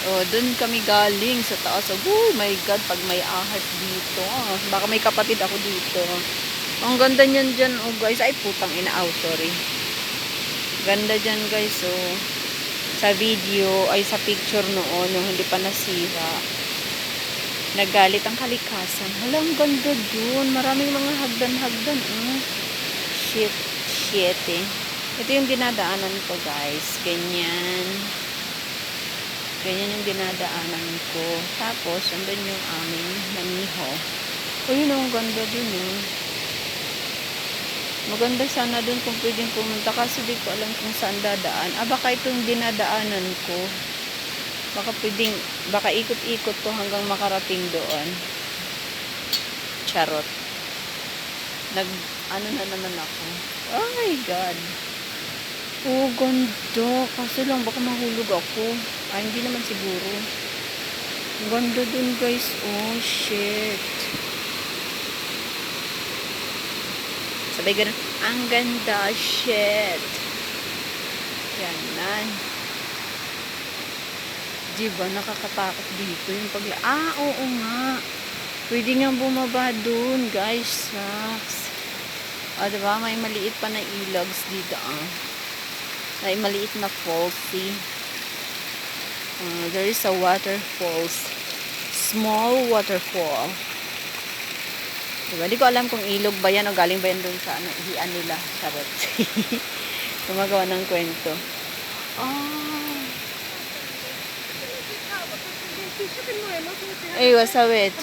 Oh, doon kami galing sa taas. Oh my God, pag may ahas dito. Baka may kapatid ako dito. Ang ganda niyan dyan, oh guys. Ay, putang ina. Oh, sorry. Ganda dyan, guys, oh. Sa video, ay sa picture noon, yung hindi pa nasira. Nagalit ang kalikasan. Hala, ang ganda dun. Maraming mga hagdan-hagdan, oh. Shit, shit, eh. Ito yung dinadaanan ko, guys. Ganyan. Ganyan yung dinadaanan ko. Tapos, andun yung aming naniho. O, yun ang ganda dun, eh. Maganda sana dun kung pwedeng pumunta. Kasi di ko alam kung saan dadaan. Baka itong dinadaanan ko. Baka pwedeng, baka ikot-ikot ko hanggang makarating doon. Charot. Ano na naman ako. Oh my God. Oh, ganda. Kaso lang, baka mahulog ako. Hindi naman siguro. Ganda dun, guys. Oh, shit. Sabay ganun. Ang ganda, shit. Yan na. Diba, nakakatakot dito yung oo nga. Pwede nga bumaba dun, guys. Shucks. Diba, may maliit pa na ilags dito, May maliit na falls, see? There is a waterfalls. Small waterfall. Diba? Di ko alam kung ilog ba yan o galing ba yan dun sa ihian nila. Charot. Gumagawa ng kwento. Ay, wasawit.